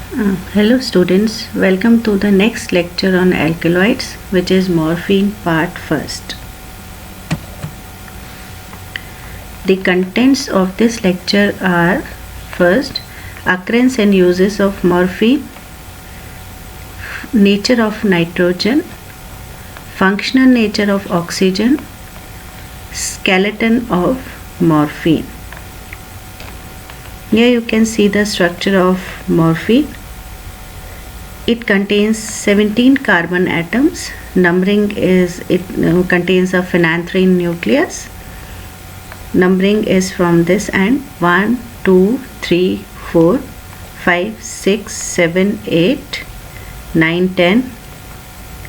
Hello students, welcome to the next lecture on alkaloids, which is morphine part first. The contents of this lecture are: first, occurrence and uses of morphine, nature of nitrogen, functional nature of oxygen, skeleton of morphine. Here you can see the structure of morphine. It contains 17 carbon atoms. Numbering is it contains a phenanthrene nucleus. Numbering is from this end: 1, 2, 3, 4, 5, 6, 7, 8, 9, 10,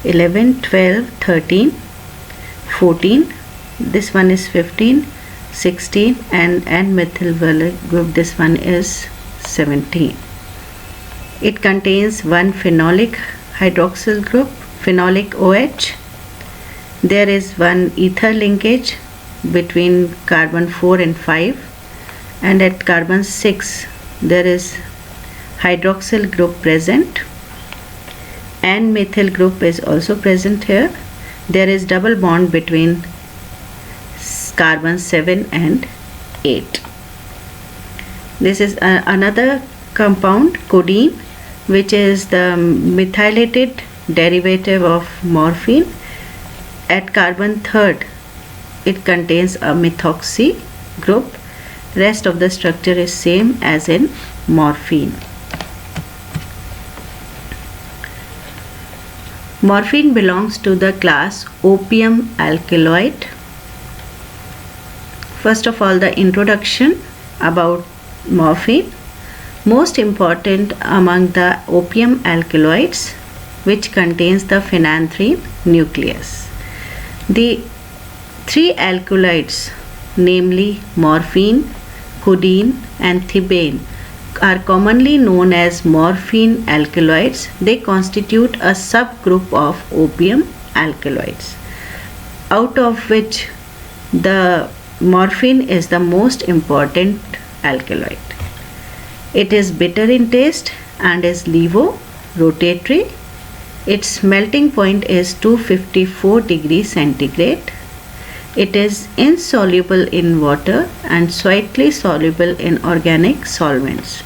11, 12, 13, 14. This one is 15. 16 and N-methyl group, this one is 17. It contains one phenolic hydroxyl group, phenolic OH. There is one ether linkage between carbon 4 and 5, and at carbon 6 there is hydroxyl group present. N-methyl group is also present here. There is double bond between carbon 7 and 8. This is another compound, codeine, which is the methylated derivative of morphine. At carbon 3rd it contains a methoxy group. Rest of the structure is same as in morphine. Morphine belongs to the class opium alkaloid. First of all, the introduction about morphine. Most important among the opium alkaloids, which contains the phenanthrene nucleus. The three alkaloids, namely morphine, codeine and thebaine, are commonly known as morphine alkaloids. They constitute a subgroup of opium alkaloids, out of which the morphine is the most important alkaloid. It is bitter in taste and is levo-rotatory. Its melting point is 254 degrees centigrade. It is insoluble in water and slightly soluble in organic solvents.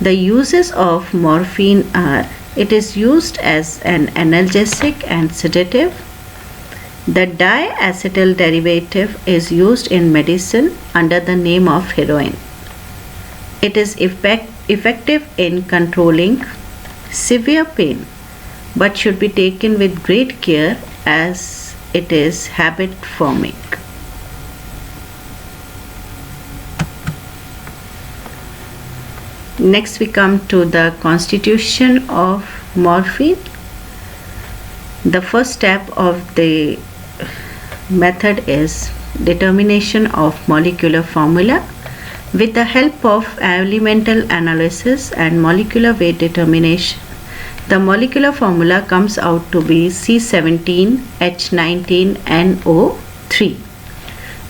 The uses of morphine are: it is used as an analgesic and sedative. The diacetyl derivative is used in medicine under the name of heroin. It is effective in controlling severe pain, but should be taken with great care as it is habit forming. Next we come to the constitution of morphine. The first step of the method is determination of molecular formula. With the help of elemental analysis and molecular weight determination, the molecular formula comes out to be C17H19NO3.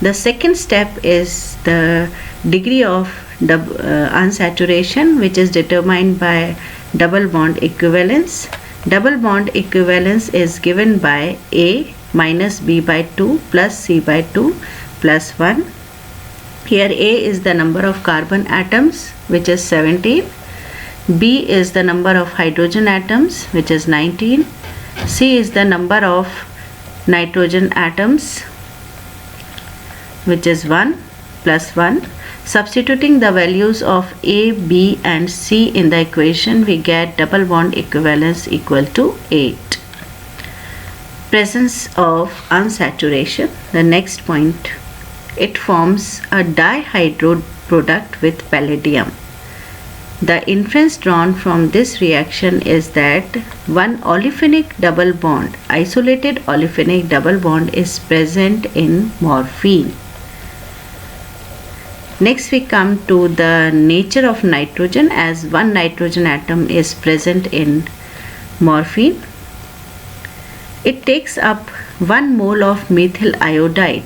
The second step is the degree of unsaturation, which is determined by double bond equivalence. Double bond equivalence is given by A minus B by 2 plus C by 2 plus 1. Here A is the number of carbon atoms, which is 17. B is the number of hydrogen atoms, which is 19. C is the number of nitrogen atoms, which is 1 plus 1. Substituting the values of A, B and C in the equation, we get double bond equivalence equal to 8. Presence of unsaturation. The next point, it forms a dihydro product with palladium. The inference drawn from this reaction is that one olefinic double bond, isolated olefinic double bond, is present in morphine. Next we come to the nature of nitrogen, as one nitrogen atom is present in morphine. It takes up 1 mole of methyl iodide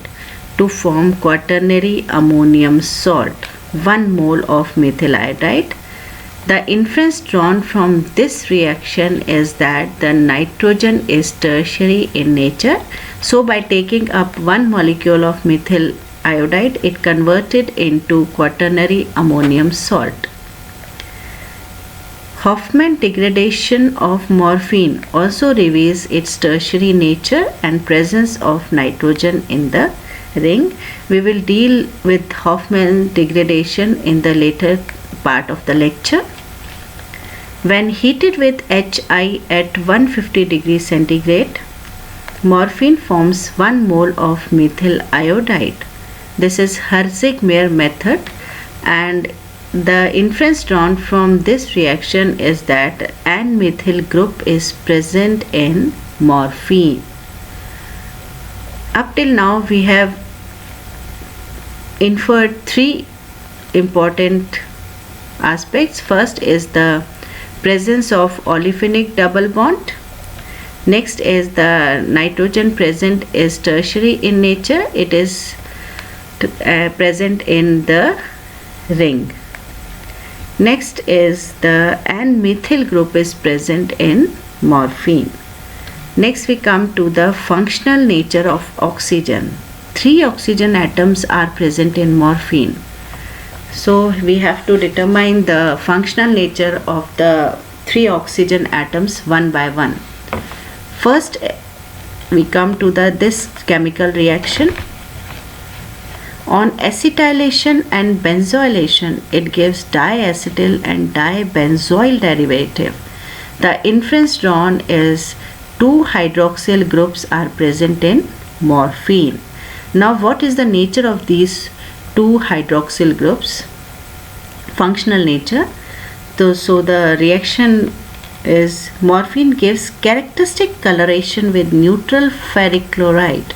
to form quaternary ammonium salt. 1 mole of methyl iodide The inference drawn from this reaction is that the nitrogen is tertiary in nature. So by taking up one molecule of methyl iodide, it converted into quaternary ammonium salt. Hoffman degradation of morphine also reveals its tertiary nature and presence of nitrogen in the ring. We will deal with Hoffman degradation in the later part of the lecture. When heated with HI at 150 degrees centigrade, morphine forms 1 mole of methyl iodide. This is Herzig-Meyer method, and the inference drawn from this reaction is that an methyl group is present in morphine. Up till now we have inferred 3 important aspects. First is the presence of olefinic double bond. Next is the nitrogen present is tertiary in nature. It is present in the ring. Next is the N-methyl group is present in morphine. Next we come to the functional nature of oxygen. 3 oxygen atoms are present in morphine. So we have to determine the functional nature of the 3 oxygen atoms one by one. First we come to this chemical reaction. On acetylation and benzoylation, it gives diacetyl and dibenzoyl derivative. The inference drawn is 2 hydroxyl groups are present in morphine. Now what is the nature of these 2 hydroxyl groups? Functional nature. So the reaction is morphine gives characteristic coloration with neutral ferric chloride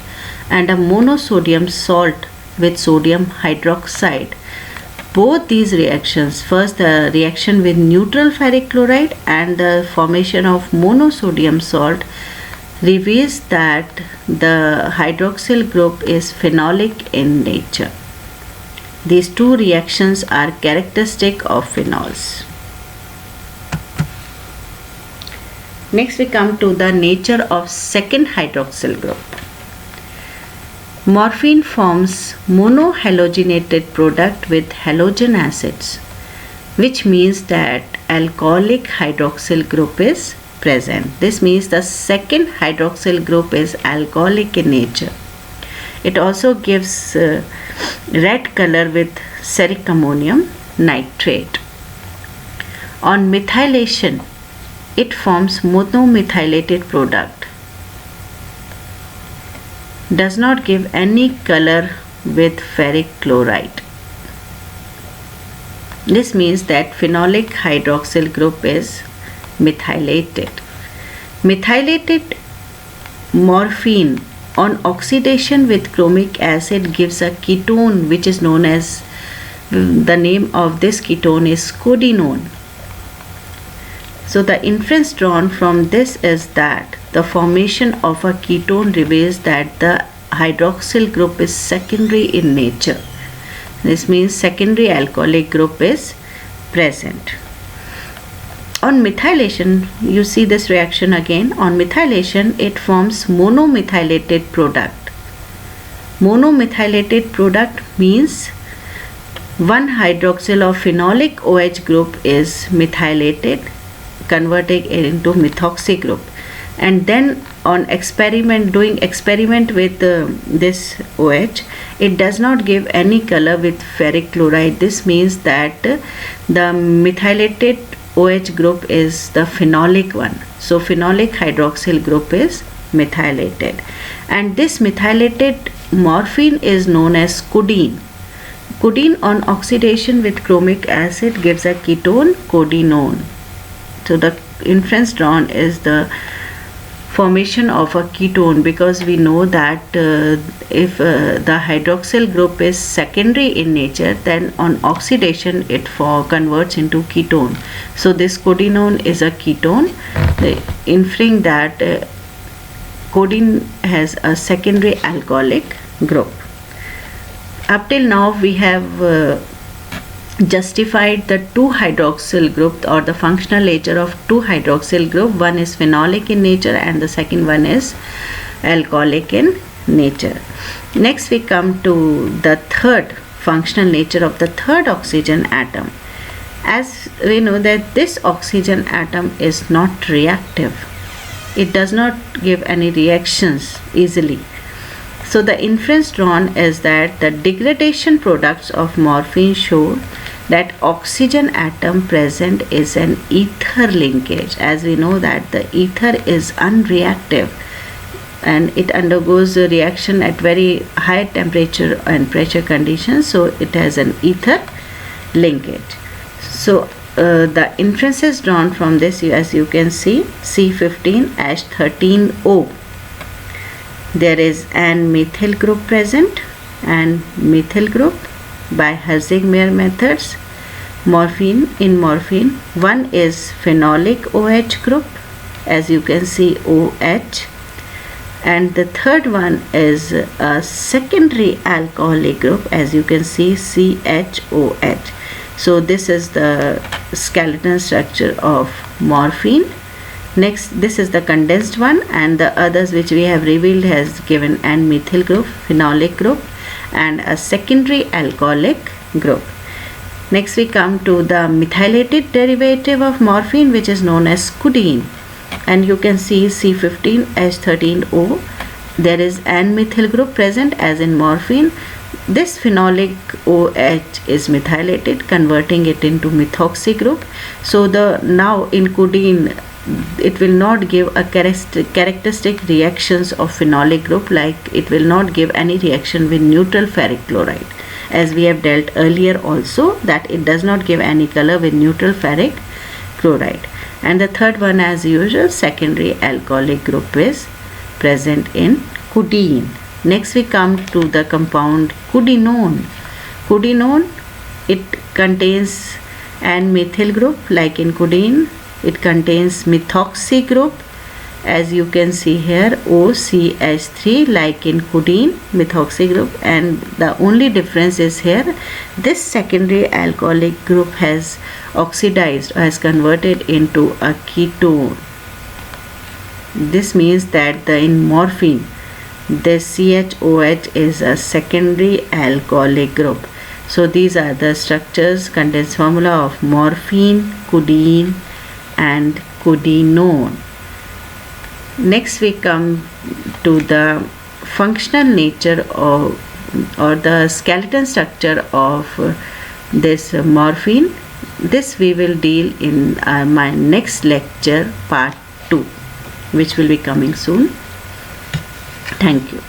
and a monosodium salt with sodium hydroxide. Both these reactions, first the reaction with neutral ferric chloride and the formation of monosodium salt, reveals that the hydroxyl group is phenolic in nature. These 2 reactions are characteristic of phenols. Next we come to the nature of second hydroxyl group. Morphine forms monohalogenated product with halogen acids, which means that alcoholic hydroxyl group is present. This means the second hydroxyl group is alcoholic in nature. It also gives red color with ceric ammonium nitrate. On methylation, it forms monomethylated product. Does not give any color with ferric chloride. This means that phenolic hydroxyl group is methylated. Methylated morphine on oxidation with chromic acid gives a ketone which is known as, the name of this ketone is codenone. So the inference drawn from this is that the formation of a ketone reveals that the hydroxyl group is secondary in nature. This means secondary alcoholic group is present. On methylation, you see this reaction again. On methylation, it forms monomethylated product. Monomethylated product means 1 hydroxyl of phenolic OH group is methylated, converting it into methoxy group, and then on doing experiment with this OH, it does not give any color with ferric chloride. This means that the methylated OH group is the phenolic one. So phenolic hydroxyl group is methylated, and this methylated morphine is known as codeine. Codeine on oxidation with chromic acid gives a ketone codenone. So the inference drawn is the formation of a ketone, because we know that if the hydroxyl group is secondary in nature, then on oxidation it converts into ketone. So this codenone is a ketone, inferring that codeine has a secondary alcoholic group. Up till now we have justified the 2-hydroxyl group or the functional nature of 2-hydroxyl group. One is phenolic in nature and the second one is alcoholic in nature. Next we come to the third functional nature of the third oxygen atom. As we know that this oxygen atom is not reactive. It does not give any reactions easily. So the inference drawn is that the degradation products of morphine show that oxygen atom present is an ether linkage. As we know that the ether is unreactive and it undergoes a reaction at very high temperature and pressure conditions, so it has an ether linkage. So the inferences drawn from this, as you can see, C15H13O. There is an methyl group present and methyl group by Herzig-Meyer methods. Morphine, one is phenolic OH group, as you can see OH, and the third one is a secondary alcoholic group, as you can see CHOH. So this is the skeleton structure of morphine. Next, this is the condensed one, and the others which we have revealed has given an methyl group, phenolic group, and a secondary alcoholic group. Next we come to the methylated derivative of morphine, which is known as codeine, and you can see C15H13O. There is an methyl group present as in morphine. This phenolic OH is methylated, converting it into methoxy group. So now in codeine, it will not give a characteristic reactions of phenolic group, like it will not give any reaction with neutral ferric chloride, as we have dealt earlier also that it does not give any color with neutral ferric chloride. And the third one, as usual, secondary alcoholic group is present in codeine. Next we come to the compound codenone. Codenone, it contains an methyl group like in codeine. It contains methoxy group, as you can see here, OCH3 like in codeine, methoxy group, and the only difference is here this secondary alcoholic group has oxidized or has converted into a ketone. This means that in morphine, this CHOH is a secondary alcoholic group. So these are the structures, condensed formula of morphine, codeine and codenone. Next we come to the functional nature of or the skeleton structure of this morphine. This we will deal in my next lecture, part 2, which will be coming soon. Thank you.